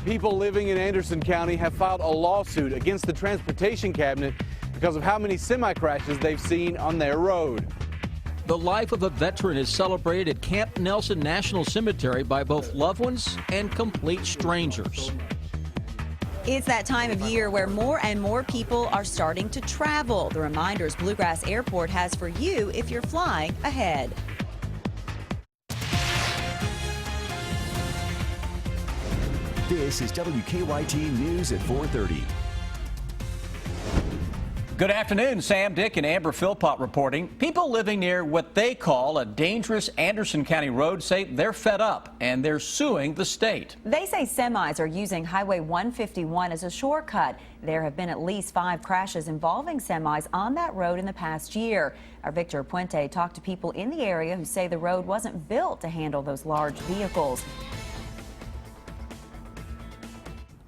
People living in Anderson County have filed a lawsuit against the Transportation Cabinet because of how many semi-crashes they've seen on their road. The life of a veteran is celebrated at Camp Nelson National Cemetery by both loved ones and complete strangers. It's that time of year where more and more people are starting to travel. The reminders Bluegrass Airport has for you if you're flying ahead. This is WKYT News at 4:30. Good afternoon. Sam Dick and Amber Philpott reporting. People living near what they call a dangerous Anderson County road say they're fed up and they're suing the state. They say semis are using Highway 151 as a shortcut. There have been at least 5 crashes involving semis on that road in the past year. Our Victor Puente talked to people in the area who say the road wasn't built to handle those large vehicles.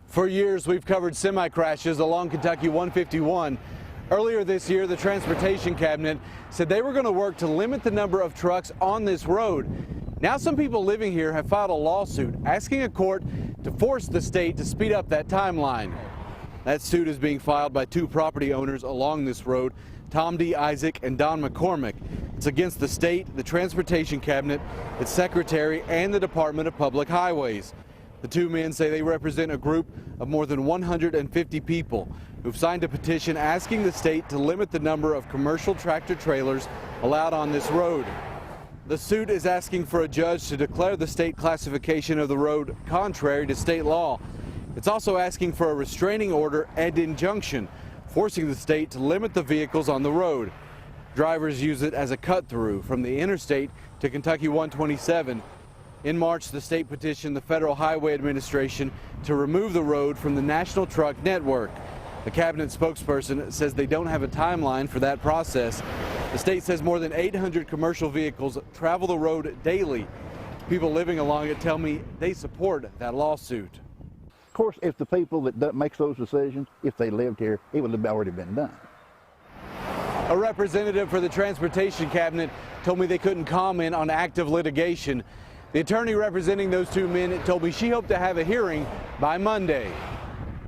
For years, we've covered semi-crashes along Kentucky 151. Earlier this year, the Transportation Cabinet said they were going to work to limit the number of trucks on this road. Now some people living here have filed a lawsuit asking a court to force the state to speed up that timeline. That suit is being filed by 2 property owners along this road, Tom D. Isaac and Don McCormick. It's against the state, the Transportation Cabinet, its secretary, and the Department of Public Highways. The 2 men say they represent a group of more than 150 people who've signed a petition asking the state to limit the number of commercial tractor trailers allowed on this road. The suit is asking for a judge to declare the state classification of the road contrary to state law. It's also asking for a restraining order and injunction, forcing the state to limit the vehicles on the road. Drivers use it as a cut-through from the interstate to Kentucky 127. In March, the state petitioned the Federal Highway Administration to remove the road from the National Truck Network. The cabinet spokesperson says they don't have a timeline for that process. The state says more than 800 commercial vehicles travel the road daily. People living along it tell me they support that lawsuit. Of course, if the people that makes those decisions, if they lived here, it would have already been done. A representative for the Transportation Cabinet told me they couldn't comment on active litigation. The attorney representing those 2 men told me she hoped to have a hearing by Monday.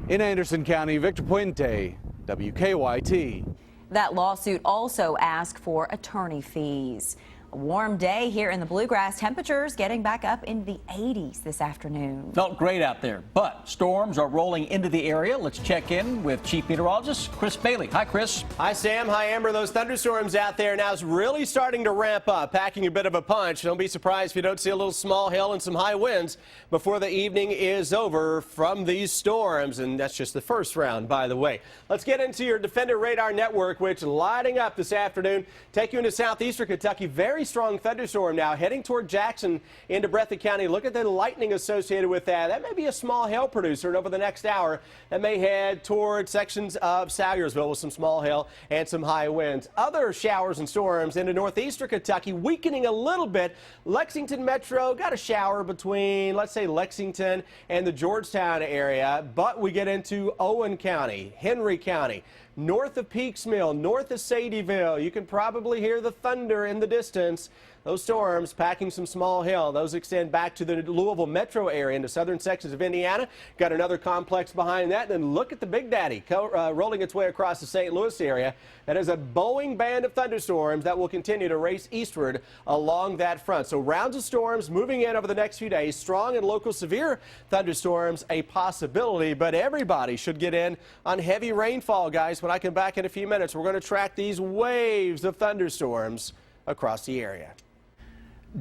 In Anderson County, Victor Puente, WKYT. That lawsuit also asked for attorney fees. A warm day here in the Bluegrass. Temperatures getting back up in the 80s this afternoon. Felt great out there, but storms are rolling into the area. Let's check in with Chief Meteorologist Chris Bailey. Hi, Chris. Hi, Sam. Hi, Amber. Those thunderstorms out there now is really starting to ramp up, packing a bit of a punch. Don't be surprised if you don't see a little small hail and some high winds before the evening is over from these storms. And that's just the first round, by the way. Let's get into your Defender Radar Network, which lighting up this afternoon. Take you into southeastern Kentucky. Very strong thunderstorm now heading toward Jackson into Breathitt County. Look at the lightning associated with that. That may be a small hail producer, and over the next hour that may head toward sections of Salyersville with some small hail and some high winds. Other showers and storms into northeastern Kentucky weakening a little bit. Lexington Metro got a shower between, let's say, Lexington and the Georgetown area, but we get into Owen County, Henry County, north of Peaksmill, north of Sadieville. You can probably hear the thunder in the distance. Those storms packing some small hail. Those extend back to the Louisville metro area into southern sections of Indiana. Got another complex behind that. And then look at the Big Daddy rolling its way across the St. Louis area. That is a Boeing band of thunderstorms that will continue to race eastward along that front. So rounds of storms moving in over the next few days. Strong and local severe thunderstorms a possibility, but everybody should get in on heavy rainfall, guys. When I come back in a few minutes, we're going to track these waves of thunderstorms across the area.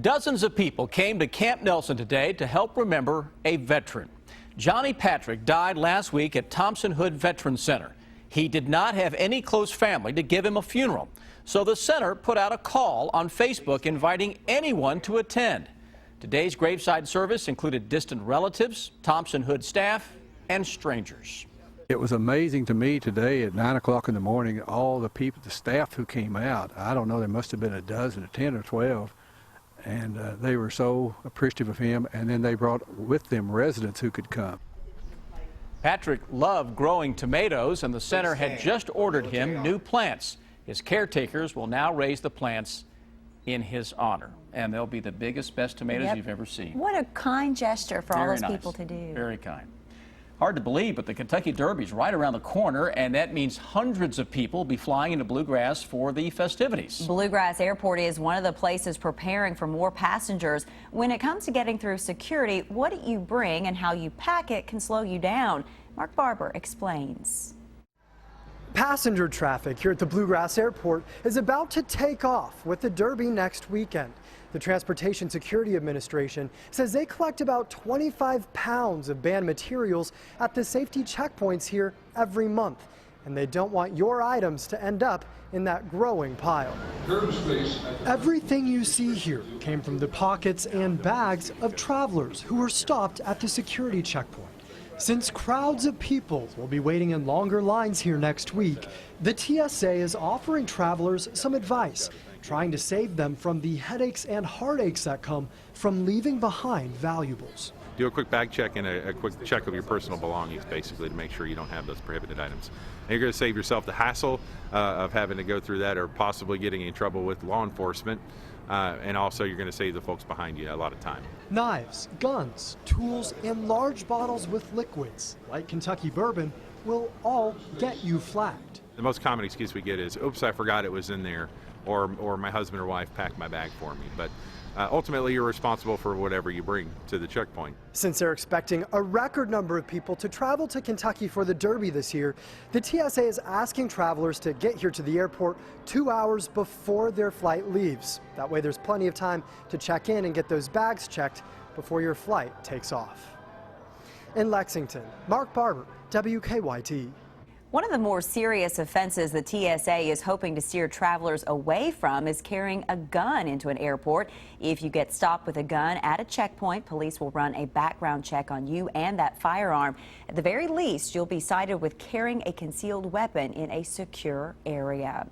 Dozens of people came to Camp Nelson today to help remember a veteran. Johnny Patrick died last week at Thompson Hood Veterans Center. He did not have any close family to give him a funeral, so the center put out a call on Facebook inviting anyone to attend. Today's graveside service included distant relatives, Thompson Hood staff, and strangers. It was amazing to me today at 9 o'clock in the morning, all the people, the staff who came out. I don't know, there must have been a dozen, or 10 or 12. And they were so appreciative of him, and then they brought with them residents who could come. Patrick loved growing tomatoes, and the center had just ordered him new plants. His caretakers will now raise the plants in his honor, and they'll be the biggest, best tomatoes you've ever seen. What a kind gesture for all those nice. people to do. Very kind. Hard to believe, but the Kentucky Derby is right around the corner, and that means hundreds of people will be flying into Bluegrass for the festivities. Bluegrass Airport is one of the places preparing for more passengers. When it comes to getting through security, what you bring and how you pack it can slow you down. Mark Barber explains. Passenger traffic here at the Bluegrass Airport is about to take off with the Derby next weekend. The Transportation Security Administration says they collect about 25 pounds of banned materials at the safety checkpoints here every month, and they don't want your items to end up in that growing pile. Everything you see here came from the pockets and bags of travelers who were stopped at the security checkpoint. Since crowds of people will be waiting in longer lines here next week, the TSA is offering travelers some advice, trying to save them from the headaches and heartaches that come from leaving behind valuables. Do a quick bag check and a quick check of your personal belongings, basically, to make sure you don't have those prohibited items. And you're going to save yourself the hassle of having to go through that or possibly getting in trouble with law enforcement. And also you're going to save the folks behind you a lot of time. Knives, guns, tools, and large bottles with liquids, like Kentucky bourbon, will all get you flagged. The most common excuse we get is, oops, I forgot it was in there, or my husband or wife packed my bag for me. But ultimately, you're responsible for whatever you bring to the checkpoint. Since they're expecting a record number of people to travel to Kentucky for the Derby this year, the TSA is asking travelers to get here to the airport 2 hours before their flight leaves. That way there's plenty of time to check in and get those bags checked before your flight takes off. In Lexington, Mark Barber, WKYT. One of the more serious offenses the TSA is hoping to steer travelers away from is carrying a gun into an airport. If you get stopped with a gun at a checkpoint, police will run a background check on you and that firearm. At the very least, you'll be cited with carrying a concealed weapon in a secure area.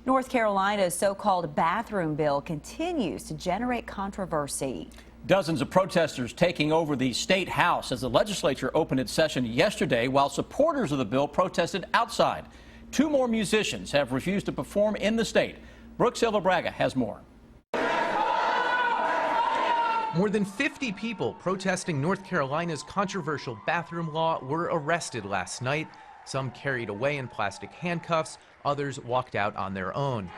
North Carolina's so-called bathroom bill continues to generate controversy. Dozens of protesters taking over the state house as the legislature opened its session yesterday, while supporters of the bill protested outside. 2 more musicians have refused to perform in the state. Brooke Silva Braga has more. More than 50 people protesting North Carolina's controversial bathroom law were arrested last night. Some carried away in plastic handcuffs, others walked out on their own.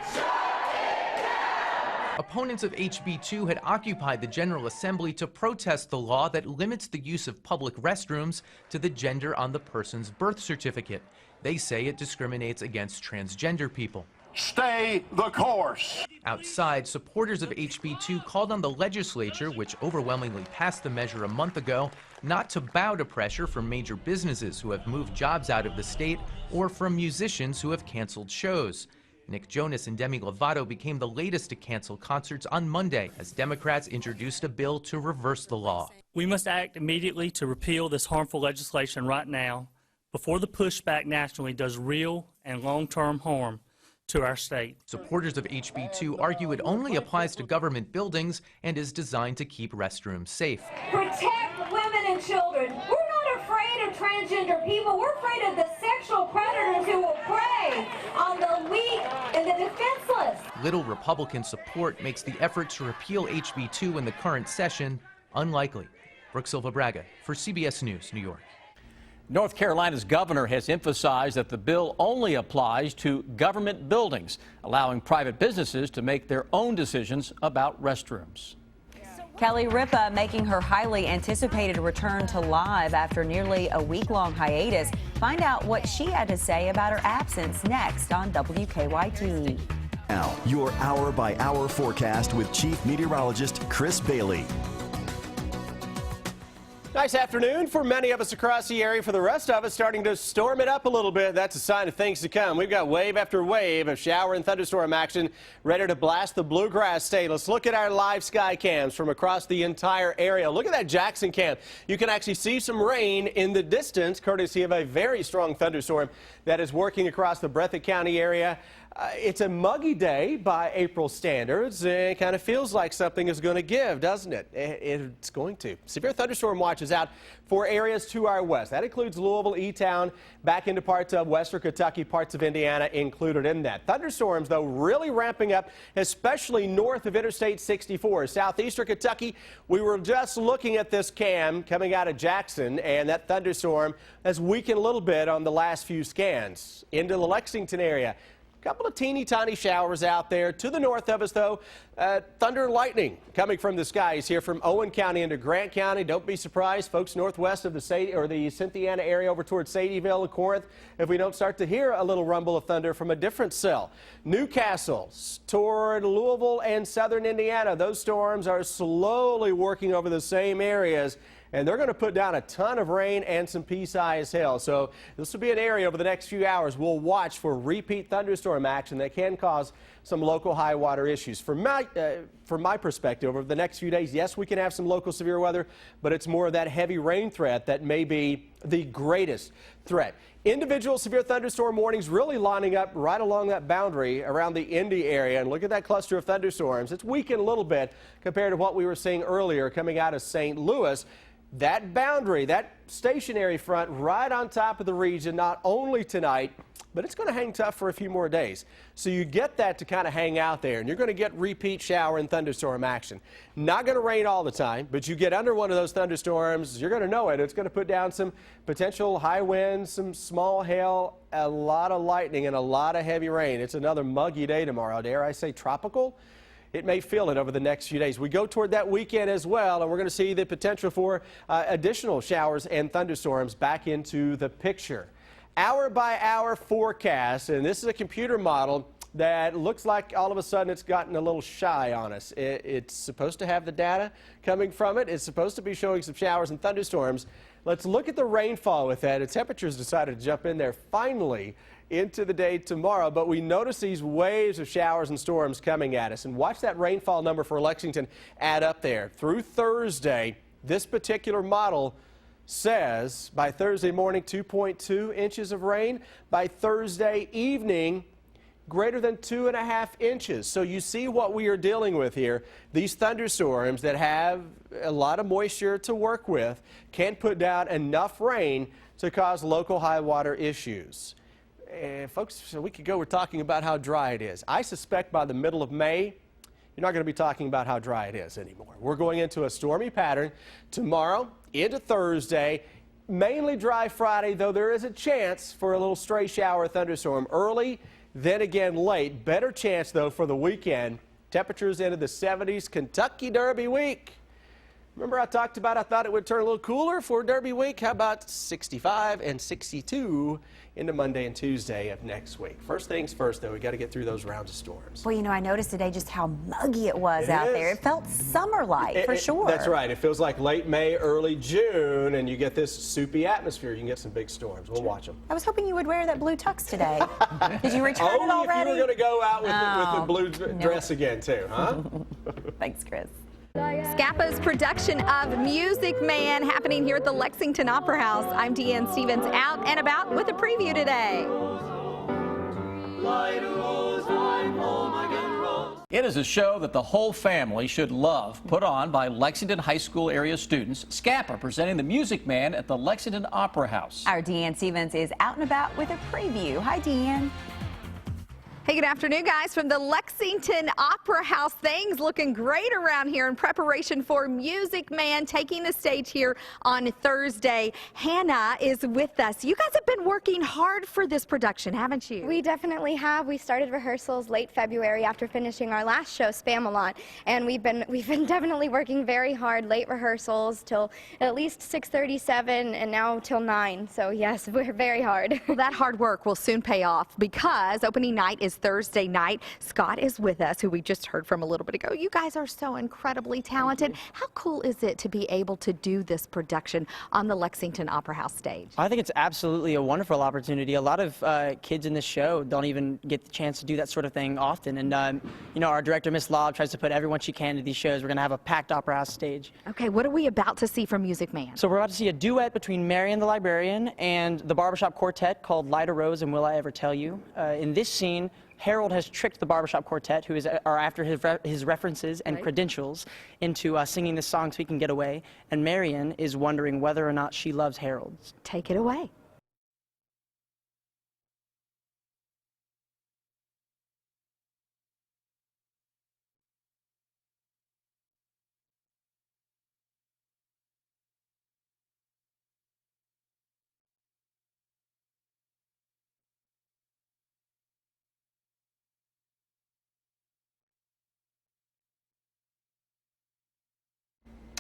Opponents of HB 2 had occupied the General Assembly to protest the law that limits the use of public restrooms to the gender on the person's birth certificate. They say it discriminates against transgender people. Stay the course. Outside, supporters of HB 2 called on the legislature, which overwhelmingly passed the measure a month ago, not to bow to pressure from major businesses who have moved jobs out of the state or from musicians who have canceled shows. Nick Jonas and Demi Lovato became the latest to cancel concerts on Monday as Democrats introduced a bill to reverse the law. We must act immediately to repeal this harmful legislation right now before the pushback nationally does real and long-term harm to our state. Supporters of HB 2 argue it only applies to government buildings and is designed to keep restrooms safe. Protect women and children. We're not afraid of transgender people. We're afraid of the sexual predators who will prey on the weak and the defenseless. Little Republican support makes the effort to repeal HB 2 in the current session unlikely. Brooke Silva Braga for CBS News, New York. North Carolina's governor has emphasized that the bill only applies to government buildings, allowing private businesses to make their own decisions about restrooms. Kelly Ripa making her highly anticipated return to live after nearly a week-long hiatus. Find out what she had to say about her absence next on WKYT. Now, your hour-by-hour forecast with Chief Meteorologist Chris Bailey. Nice afternoon for many of us across the area. For the rest of us, starting to storm it up a little bit. That's a sign of things to come. We've got wave after wave of shower and thunderstorm action ready to blast the Bluegrass State. Let's look at our live sky cams from across the entire area. Look at that Jackson cam. You can actually see some rain in the distance, courtesy of a very strong thunderstorm that is working across the Breathitt County area. It's a muggy day by April standards. It kind of feels like something is going to give, doesn't it? It's going to. Severe thunderstorm watch is out for areas to our west. That includes Louisville, E-Town, back into parts of western Kentucky, parts of Indiana included in that. Thunderstorms, though, really ramping up, especially north of Interstate 64. Southeastern Kentucky, we were just looking at this cam coming out of Jackson, and that thunderstorm has weakened a little bit on the last few scans. Into the Lexington area. Couple of teeny tiny showers out there. To the north of us, though, thunder and lightning coming from the skies here from Owen County into Grant County. Don't be surprised, folks, northwest of the Cynthiana area over towards Sadieville and Corinth, if we don't start to hear a little rumble of thunder from a different cell. Newcastle toward Louisville and southern Indiana. Those storms are slowly working over the same areas, and they're going to put down a ton of rain and some pea-sized hail. So this will be an area over the next few hours we'll watch for repeat thunderstorm action that can cause some local high water issues. From my perspective, over the next few days, yes, we can have some local severe weather, but it's more of that heavy rain threat that may be the greatest threat. Individual severe thunderstorm warnings really lining up right along that boundary around the Indy area. And look at that cluster of thunderstorms. It's weakened a little bit compared to what we were seeing earlier coming out of St. Louis. That boundary, that stationary front right on top of the region, not only tonight, but it's going to hang tough for a few more days. So you get that to kind of hang out there, and you're going to get repeat shower and thunderstorm action. Not going to rain all the time, but you get under one of those thunderstorms, you're going to know it. It's going to put down some potential high winds, some small hail, a lot of lightning, and a lot of heavy rain. It's another muggy day tomorrow. Dare I say tropical? It may feel it over the next few days. We go toward that weekend as well, and we're going to see the potential for additional showers and thunderstorms back into the picture. Hour by hour forecast, and this is a computer model that looks like all of a sudden it's gotten a little shy on us. It's supposed to have the data coming from it. It's supposed to be showing some showers and thunderstorms. Let's look at the rainfall with that. The temperatures decided to jump in there finally into the day tomorrow, but we notice these waves of showers and storms coming at us. And watch that rainfall number for Lexington add up there. Through Thursday, this particular model says by Thursday morning 2.2 inches of rain. By Thursday evening, greater than 2.5 inches. So you see what we are dealing with here. These thunderstorms that have a lot of moisture to work with can put down enough rain to cause local high water issues. Folks, a week ago we're talking about how dry it is. I suspect by the middle of May, you're not going to be talking about how dry it is anymore. We're going into a stormy pattern tomorrow into Thursday. Mainly dry Friday, though there is a chance for a little stray shower thunderstorm early, then again late. Better chance, though, for the weekend. Temperatures into the 70s. Kentucky Derby week. Remember I talked about I thought it would turn a little cooler for Derby week? How about 65 and 62 into Monday and Tuesday of next week? First things first, though, we got to get through those rounds of storms. Well, you know, I noticed today just how muggy it was out there. It felt summer-like, for sure. That's right. It feels like late May, early June, and you get this soupy atmosphere. You can get some big storms. We'll watch them. I was hoping you would wear that blue tux today. Did you return it already? If you were going to go out with the blue dress again, too, huh? Thanks, Chris. Scappa's production of Music Man happening here at the Lexington Opera House. I'm Deanne Stevens, out and about with a preview today. It is a show that the whole family should love, put on by Lexington High School area students. Scappa presenting the Music Man at the Lexington Opera House. Our Deanne Stevens is out and about with a preview. Hi, Deanne. Hey, good afternoon, guys, from the Lexington Opera House. Things looking great around here in preparation for Music Man taking the stage here on Thursday. Hannah is with us. You guys have been working hard for this production, haven't you? We definitely have. We started rehearsals late February after finishing our last show, Spamalot, and we've been definitely working very hard. Late rehearsals till at least 6:37, and now till 9. So yes, we're very hard. Well, that hard work will soon pay off because opening night is Thursday night. Scott is with us, who we just heard from a little bit ago. You guys are so incredibly talented. How cool is it to be able to do this production on the Lexington Opera House stage? I think it's absolutely a wonderful opportunity. A lot of kids in this show don't even get the chance to do that sort of thing often. And, you know, our director, Miss Law, tries to put everyone she can to these shows. We're going to have a packed Opera House stage. Okay, what are we about to see from Music Man? So we're about to see a duet between Marion the Librarian and the barbershop quartet called Light a Rose and Will I Ever Tell You. In this scene, Harold has tricked the Barbershop Quartet, who are after his references and credentials, into singing this song so he can get away. And Marion is wondering whether or not she loves Harold. Take it away.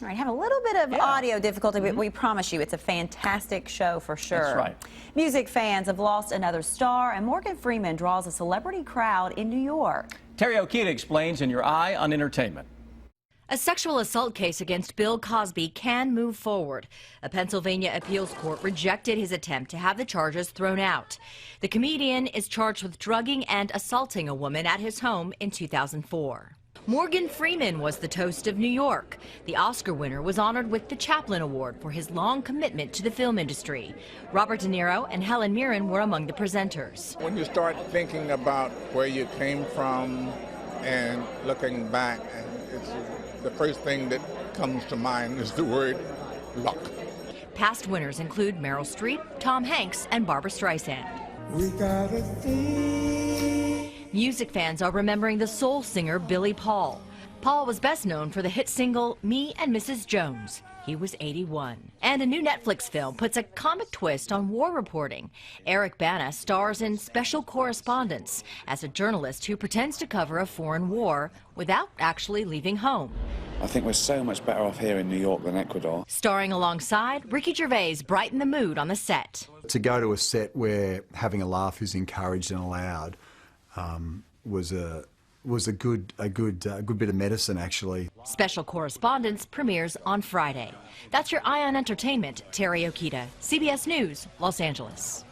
All right, have a little bit of audio difficulty, but we promise you it's a fantastic show for sure. That's right. Music fans have lost another star, and Morgan Freeman draws a celebrity crowd in New York. Terry Okita explains in Your Eye on Entertainment. A sexual assault case against Bill Cosby can move forward. A Pennsylvania appeals court rejected his attempt to have the charges thrown out. The comedian is charged with drugging and assaulting a woman at his home in 2004. Morgan Freeman was the toast of New York. The Oscar winner was honored with the Chaplin Award for his long commitment to the film industry. Robert De Niro and Helen Mirren were among the presenters. When you start thinking about where you came from and looking back, it's the first thing that comes to mind is the word luck. Past winners include Meryl Streep, Tom Hanks, and Barbra Streisand. We got a thing. Music fans are remembering the soul singer Billy Paul. Paul was best known for the hit single Me and Mrs. Jones. He was 81. And a new Netflix film puts a comic twist on war reporting. Eric Bana stars in Special Correspondence as a journalist who pretends to cover a foreign war without actually leaving home. I think we're so much better off here in New York than Ecuador. Starring alongside, Ricky Gervais brightened the mood on the set. To go to a set where having a laugh is encouraged and allowed was a good bit of medicine, actually. Special Correspondence premieres on Friday. That's your Eye on Entertainment. Terry Okita, CBS News, Los Angeles.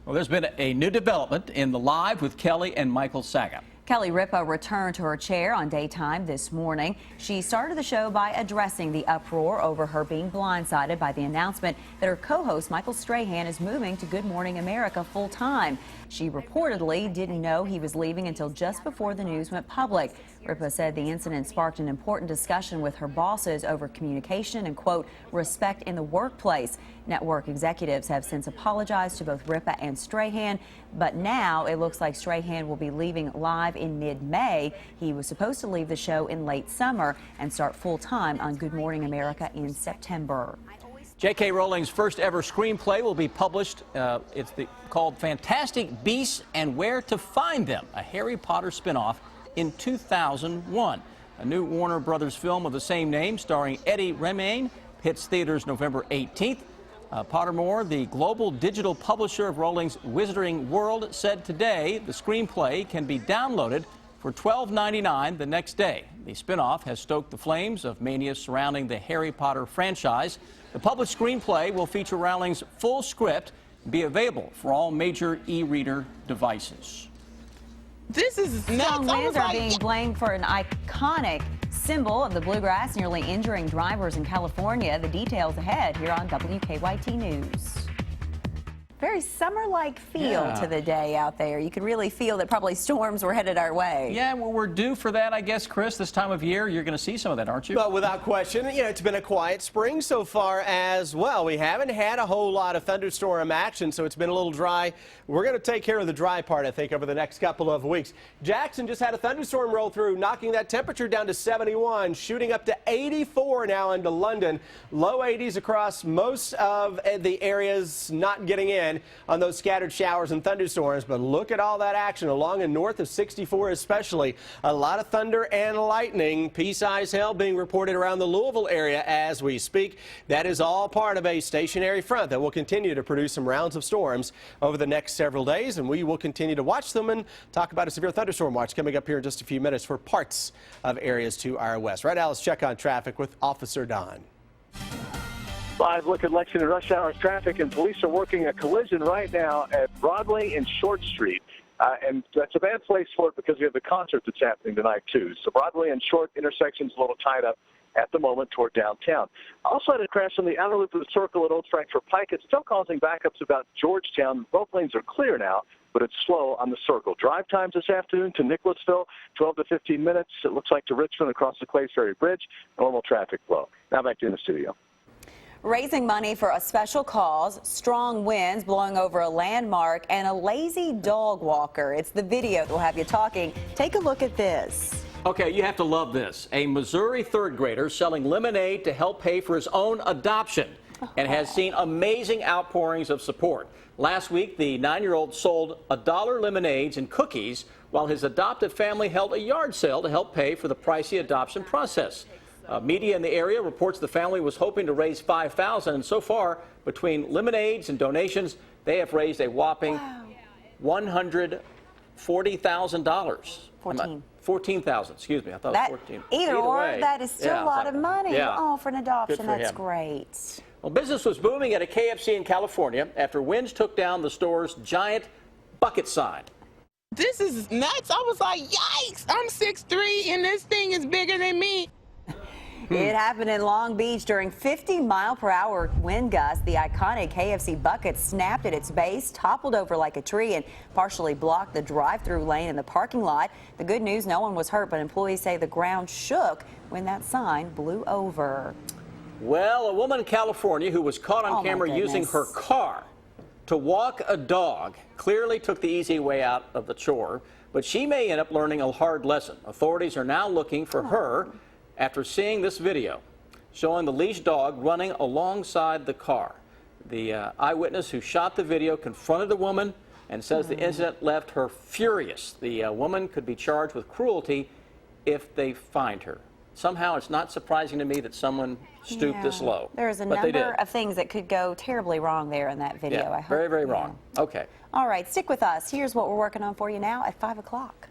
Well, there's been a new development in the Live with Kelly and Michael Saga. Kelly Ripa returned to her chair on daytime this morning. She started the show by addressing the uproar over her being blindsided by the announcement that her co-host Michael Strahan is moving to Good Morning America full-time. She reportedly didn't know he was leaving until just before the news went public. Ripa said the incident sparked an important discussion with her bosses over communication and, quote, respect in the workplace. Network executives have since apologized to both Ripa and Strahan, but now it looks like Strahan will be leaving Live in mid-May. He was supposed to leave the show in late summer and start full-time on Good Morning America in September. J.K. Rowling's first ever screenplay will be published. It's called Fantastic Beasts and Where to Find Them, a Harry Potter spinoff in 2001. A new Warner Brothers film of the same name starring Eddie Redmayne hits theaters November 18th. Pottermore, the global digital publisher of Rowling's Wizarding World, said today the screenplay can be downloaded for $12.99 the next day. The spinoff has stoked the flames of mania surrounding the Harry Potter franchise. The published screenplay will feature Rowling's full script and be available for all major e-reader devices. This is nuts. Winds are being blamed for an iconic symbol of the bluegrass nearly injuring drivers in California. The details ahead here on WKYT News. Very summer-like feel to the day out there. You could really feel that probably storms were headed our way. Yeah, well, we're due for that, I guess, Chris. This time of year, you're going to see some of that, aren't you? Well, without question. You know, it's been a quiet spring so far as well. We haven't had a whole lot of thunderstorm action, so it's been a little dry. We're going to take care of the dry part, I think, over the next couple of weeks. Jackson just had a thunderstorm roll through, knocking that temperature down to 71, shooting up to 84 now into London. Low 80s across most of the areas, not getting in on those scattered showers and thunderstorms, but look at all that action along and north of 64 especially. A lot of thunder and lightning. Pea-size hail being reported around the Louisville area as we speak. That is all part of a stationary front that will continue to produce some rounds of storms over the next several days, and we will continue to watch them and talk about a severe thunderstorm watch coming up here in just a few minutes for parts of areas to our west. Right now, let's check on traffic with Officer Don. Live look at Lexington rush hour traffic, and police are working a collision right now at Broadway and Short Street. And that's a bad place for it because we have the concert that's happening tonight, too. So Broadway and Short intersection's a little tied up at the moment toward downtown. Also had a crash on the outer loop of the Circle at Old Frankfort Pike. It's still causing backups about Georgetown. Both lanes are clear now. but it's slow on the Circle. Drive times this afternoon to Nicholasville, 12 to 15 minutes. It looks like to Richmond across the Clays Ferry Bridge, normal traffic flow. Now back to you in the studio. Raising money for a special cause, strong winds blowing over a landmark, and a lazy dog walker. It's the video that will have you talking. Take a look at this. Okay, you have to love this. A Missouri third grader selling lemonade to help pay for his own adoption and has seen amazing outpourings of support. Last week, the 9-year-old sold $1 lemonades and cookies while his adoptive family held a yard sale to help pay for the pricey adoption process. Media in the area reports the family was hoping to raise $5,000, and so far, between lemonades and donations, they have raised a whopping $140,000. 14,000, excuse me. I thought it was 14. Either or, way, that is still a lot of money. Yeah. Oh, for an adoption, Good for that's him. great. Well, business was booming at a KFC in California after winds took down the store's giant bucket sign. This is nuts. I was like, yikes, I'm 6'3", and this thing is bigger than me. It happened in Long Beach during 50-mile-per-hour wind gusts. The iconic KFC bucket snapped at its base, toppled over like a tree, and partially blocked the drive-through lane in the parking lot. The good news, no one was hurt, but employees say the ground shook when that sign blew over. Well, a woman in California who was caught on camera using her car to walk a dog clearly took the easy way out of the chore, but she may end up learning a hard lesson. Authorities are now looking for her after seeing this video showing the leashed dog running alongside the car. The eyewitness who shot the video confronted the woman and says the incident left her furious. The woman could be charged with cruelty if they find her. Somehow it's not surprising to me that someone stooped this low. There's a number of things that could go terribly wrong there in that video. Yeah, I hope, very, very wrong. Okay. All right, stick with us. Here's what we're working on for you now at 5 o'clock.